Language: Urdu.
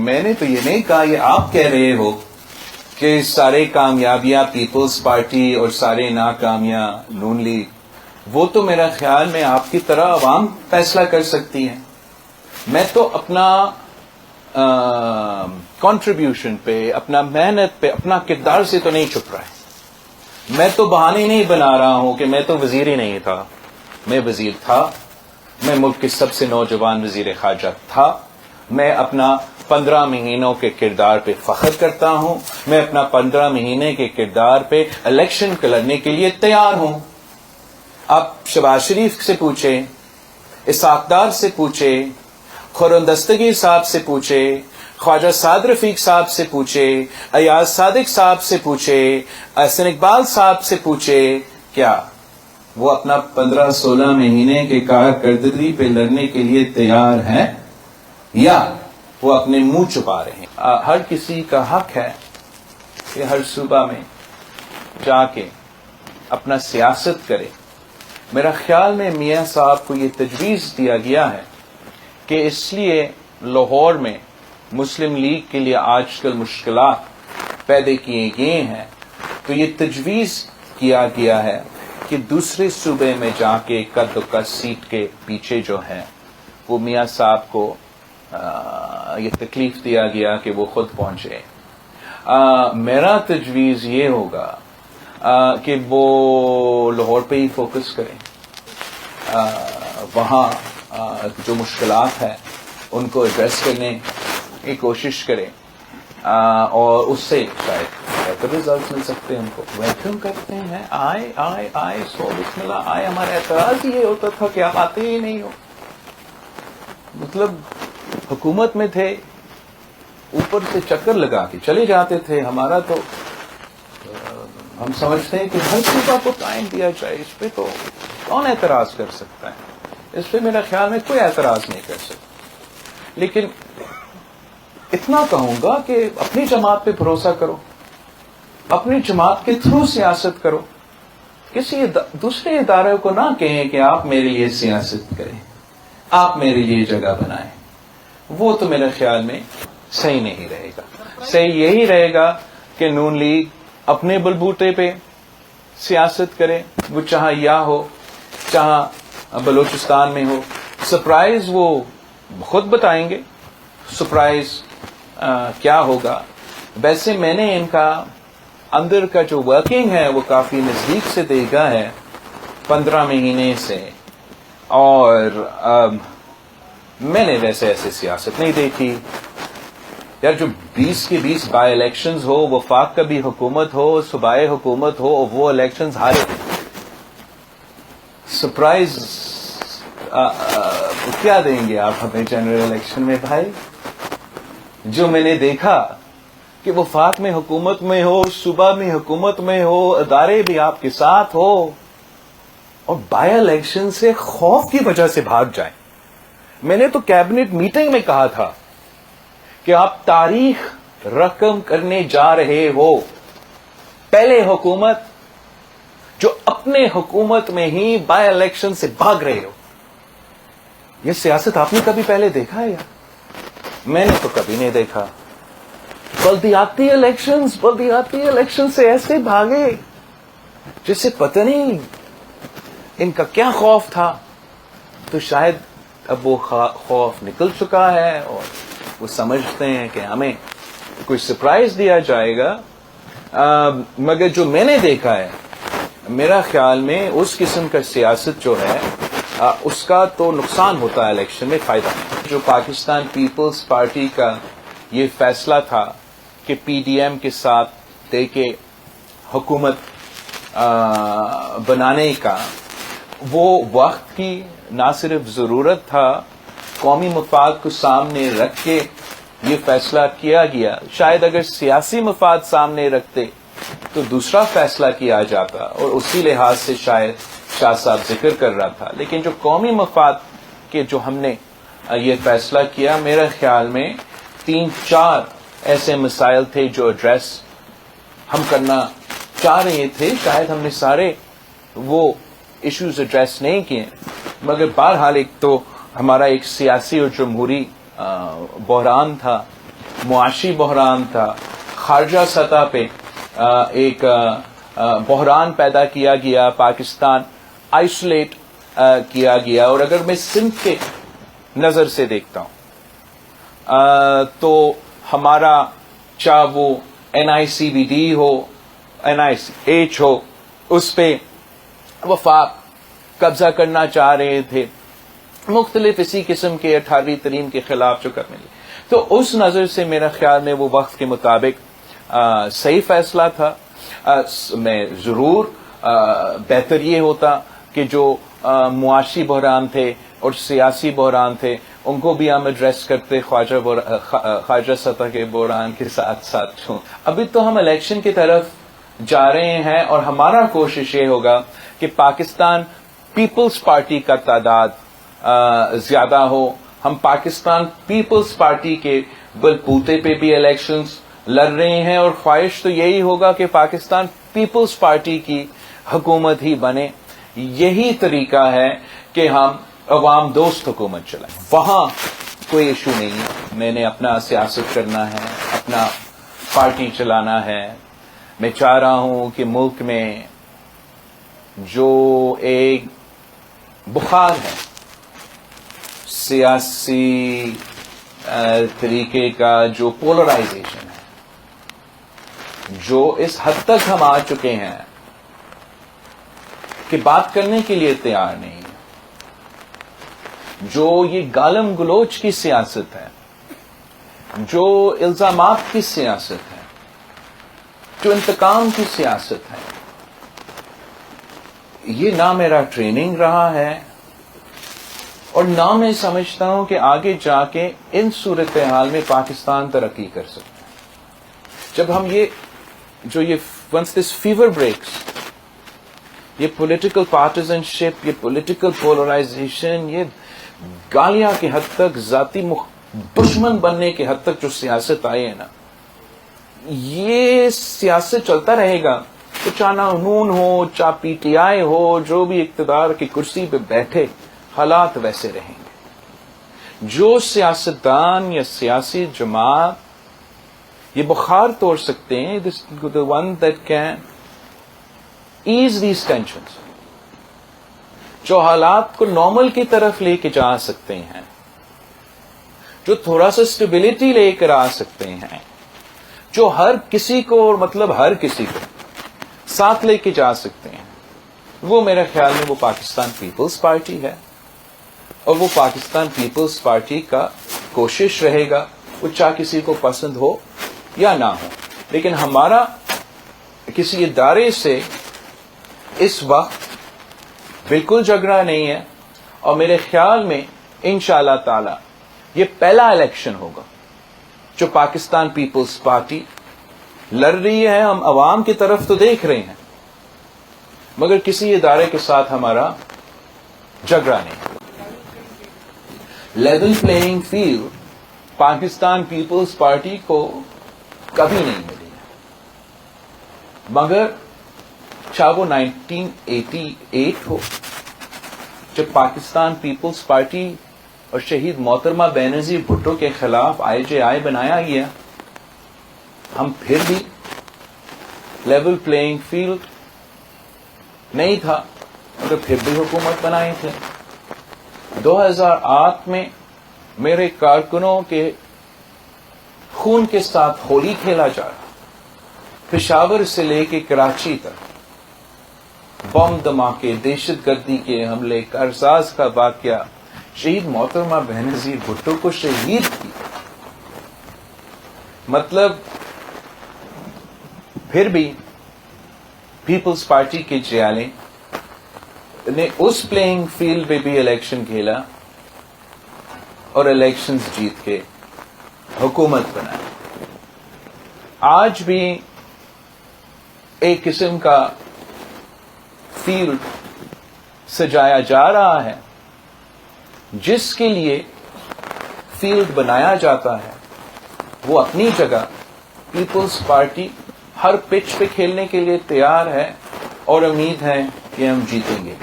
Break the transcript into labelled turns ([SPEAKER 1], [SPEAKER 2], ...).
[SPEAKER 1] میں نے تو یہ نہیں کہا، یہ آپ کہہ رہے ہو کہ سارے کامیابیاں پیپلز پارٹی اور سارے ناکامیاں نون لیگ، وہ تو میرا خیال میں آپ کی طرح عوام فیصلہ کر سکتی ہیں. میں تو اپنا کنٹریبیوشن پہ، اپنا محنت پہ، اپنا کردار سے تو نہیں چھپ رہا ہے. میں تو بہانے نہیں بنا رہا ہوں کہ میں تو وزیر ہی نہیں تھا. میں وزیر تھا، میں ملک کے سب سے نوجوان وزیر خارجہ تھا. میں اپنا 15 مہینوں کے کردار پہ فخر کرتا ہوں. میں اپنا 15 مہینے کے کردار پہ الیکشن لڑنے کے لیے تیار ہوں. آپ شہباز شریف سے پوچھیں، اسحاق ڈار سے پوچھیں، خرم دستگیر صاحب سے پوچھیں، خواجہ سعد رفیق صاحب سے پوچھیں، ایاز صادق صاحب سے پوچھیں، احسن اقبال صاحب سے پوچھیں، کیا وہ اپنا 15-16 مہینے کے کارکردگی پہ لڑنے کے لیے تیار ہیں یا وہ اپنے منہ چھپا رہے ہیں؟ ہر کسی کا حق ہے کہ ہر صوبہ میں جا کے اپنا سیاست کرے. میرا خیال میں میاں صاحب کو یہ تجویز دیا گیا ہے کہ اس لیے لاہور میں مسلم لیگ کے لیے آج کل مشکلات پیدا کیے گئے ہیں، تو یہ تجویز کیا گیا ہے کہ دوسرے صوبے میں جا کے قد و قد سیٹ کے پیچھے جو ہے وہ میاں صاحب کو یہ تکلیف دیا گیا کہ وہ خود پہنچے. میرا تجویز یہ ہوگا کہ وہ لاہور پہ ہی فوکس کریں، وہاں جو مشکلات ہیں ان کو ایڈریس کرنے کی کوشش کریں، اور اس سے شاید بہتر ریزلٹ مل سکتے ہیں. ان کو ویلکم کرتے ہیں، آئے سو بسم اللہ آئے. ہمارا اعتراض یہ ہوتا تھا کہ آپ آتے ہی نہیں ہو. مطلب حکومت میں تھے، اوپر سے چکر لگا کے چلے جاتے تھے. ہمارا تو ہم سمجھتے ہیں کہ ہر صوبہ کو ٹائم دیا جائے. اس پہ تو کون اعتراض کر سکتا ہے؟ اس پہ میرا خیال میں کوئی اعتراض نہیں کر سکتا. لیکن اتنا کہوں گا کہ اپنی جماعت پہ بھروسہ کرو، اپنی جماعت کے تھرو سیاست کرو. کسی دوسرے ادارے کو نہ کہیں کہ آپ میرے لیے سیاست کریں، آپ میرے لیے جگہ بنائیں. وہ تو میرے خیال میں صحیح نہیں رہے گا. صحیح یہی رہے گا کہ نون لیگ اپنے بلبوتے پہ سیاست کرے، وہ چاہے یا ہو چاہے بلوچستان میں ہو. سرپرائز وہ خود بتائیں گے سرپرائز کیا ہوگا. ویسے میں نے ان کا اندر کا جو ورکنگ ہے وہ کافی نزدیک سے دیکھا ہے 15 مہینے سے، اور میں نے ویسے ایسے سیاست نہیں دیکھی. یار جو 20 کے 20 بائی الیکشنز ہو، وفاق کا بھی حکومت ہو، صوبائی حکومت ہو، اور وہ الیکشنز ہارے. سرپرائز کیا دیں گے آپ ہمیں جنرل الیکشن میں بھائی؟ جو میں نے دیکھا کہ وفاق میں حکومت میں ہو، صوبہ میں حکومت میں ہو، ادارے بھی آپ کے ساتھ ہو، اور بائی الیکشن سے خوف کی وجہ سے بھاگ جائیں. میں نے تو کیبنٹ میٹنگ میں کہا تھا کہ آپ تاریخ رقم کرنے جا رہے ہو. پہلے حکومت جو اپنے حکومت میں ہی بائی الیکشن سے بھاگ رہے ہو. یہ سیاست آپ نے کبھی پہلے دیکھا ہے؟ میں نے تو کبھی نہیں دیکھا. بلدیاتی الیکشن سے ایسے بھاگے جسے پتہ نہیں ان کا کیا خوف تھا. تو شاید اب وہ خوف نکل چکا ہے اور وہ سمجھتے ہیں کہ ہمیں کوئی سرپرائز دیا جائے گا. مگر جو میں نے دیکھا ہے، میرا خیال میں اس قسم کا سیاست جو ہے اس کا تو نقصان ہوتا ہے الیکشن میں، فائدہ نہیں. جو پاکستان پیپلز پارٹی کا یہ فیصلہ تھا کہ پی ڈی ایم کے ساتھ دے کے حکومت بنانے کا، وہ وقت کی نہ صرف ضرورت تھا، قومی مفاد کو سامنے رکھ کے یہ فیصلہ کیا گیا. شاید اگر سیاسی مفاد سامنے رکھتے تو دوسرا فیصلہ کیا جاتا، اور اسی لحاظ سے شاید شاہ صاحب ذکر کر رہا تھا. لیکن جو قومی مفاد کے جو ہم نے یہ فیصلہ کیا، میرے خیال میں 3-4 ایسے مسائل تھے جو ایڈریس ہم کرنا چاہ رہے تھے. شاید ہم نے سارے وہ ایشوز ایڈریس نہیں کیے، مگر بہرحال ایک تو ہمارا ایک سیاسی اور جمہوری بحران تھا معاشی بحران تھا, خارجہ سطح پہ ایک بحران پیدا کیا گیا, پاکستان آئسولیٹ کیا گیا. اور اگر میں سندھ کے نظر سے دیکھتا ہوں تو ہمارا چاہے وہ NICBD ہو, NICH ہو, اس پہ وفاق قبضہ کرنا چاہ رہے تھے, مختلف اسی قسم کے 18ویں ترمیم کے خلاف جو کرنے لگے. تو اس نظر سے میرا خیال میں وہ وقت کے مطابق صحیح فیصلہ تھا. میں ضرور بہتر یہ ہوتا کہ جو معاشی بحران تھے اور سیاسی بحران تھے ان کو بھی ہم ایڈریس کرتے خارجہ سطح کے بحران کے ساتھ ساتھ. ابھی تو ہم الیکشن کی طرف جا رہے ہیں اور ہمارا کوشش یہ ہوگا کہ پاکستان پیپلز پارٹی کا تعداد زیادہ ہو. ہم پاکستان پیپلز پارٹی کے بلبوتے پہ بھی الیکشنز لڑ رہے ہیں اور خواہش تو یہی ہوگا کہ پاکستان پیپلز پارٹی کی حکومت ہی بنے. یہی طریقہ ہے کہ ہم عوام دوست حکومت چلائیں. وہاں کوئی ایشو نہیں ہے, میں نے اپنا سیاست کرنا ہے, اپنا پارٹی چلانا ہے. میں چاہ رہا ہوں کہ ملک میں جو ایک بخار ہے سیاسی طریقے کا, جو پولرائزیشن ہے, جو اس حد تک ہم آ چکے ہیں کہ بات کرنے کے لیے تیار نہیں, جو یہ گالم گلوچ کی سیاست ہے, جو الزامات کی سیاست ہے, جو انتقام کی سیاست ہے, یہ نہ میرا ٹریننگ رہا ہے اور نہ میں سمجھتا ہوں کہ آگے جا کے ان صورتحال میں پاکستان ترقی کر سکتا ہے. جب ہم یہ ونس دس فیور بریکس, یہ پولیٹیکل پارٹیزن شپ, یہ پولیٹیکل پولرائزیشن, یہ گالیاں کی حد تک, ذاتی دشمن بننے کی حد تک جو سیاست آئی ہے نا, یہ سیاست چلتا رہے گا تو چاہے نون ہو, چاہے PTI ہو, جو بھی اقتدار کی کرسی پہ بیٹھے, حالات ویسے رہیں گے. جو سیاستدان یا سیاسی جماعت یہ بخار توڑ سکتے ہیں, the one that can ease these tensions, جو حالات کو نارمل کی طرف لے کے جا سکتے ہیں, جو تھوڑا سا اسٹیبلٹی لے کر آ سکتے ہیں, جو ہر کسی کو, مطلب ہر کسی کو ساتھ لے کے جا سکتے ہیں, وہ میرے خیال میں وہ پاکستان پیپلز پارٹی ہے. اور وہ پاکستان پیپلز پارٹی کا کوشش رہے گا, وہ چاہے کسی کو پسند ہو یا نہ ہو. لیکن ہمارا کسی ادارے سے اس وقت بالکل جھگڑا نہیں ہے, اور میرے خیال میں انشاءاللہ تعالی یہ پہلا الیکشن ہوگا جو پاکستان پیپلز پارٹی لڑ رہی ہے. ہم عوام کی طرف تو دیکھ رہے ہیں مگر کسی ادارے کے ساتھ ہمارا جھگڑا نہیں. Level playing field Pakistan Peoples Party کو کبھی نہیں ملی ہے, مگر چاہے وہ 1988 ہو جب پاکستان پیپلز پارٹی اور شہید محترمہ بینظیر بھٹو کے خلاف IJI بنایا گیا, ہم پھر بھی لیول پلئنگ فیلڈ نہیں تھا مگر پھر بھی حکومت بنائے تھے. 2008 میں میرے کارکنوں کے خون کے ساتھ ہولی کھیلا جا رہا, پشاور سے لے کے کراچی تک بم دھماکے, دہشت گردی کے حملے, کارساز کا واقعہ, شہید محترمہ بینظیر بھٹو کو شہید کی. مطلب پھر بھی پیپلز پارٹی کے جیالے نے اس پلئنگ فیلڈ پہ بھی الیکشن کھیلا اور الیکشنز جیت کے حکومت بنائی. آج بھی ایک قسم کا فیلڈ سجایا جا رہا ہے, جس کے لیے فیلڈ بنایا جاتا ہے وہ اپنی جگہ پیپلز پارٹی ہر پچ پہ کھیلنے کے لیے تیار ہے, اور امید ہے کہ ہم جیتیں گے بھی.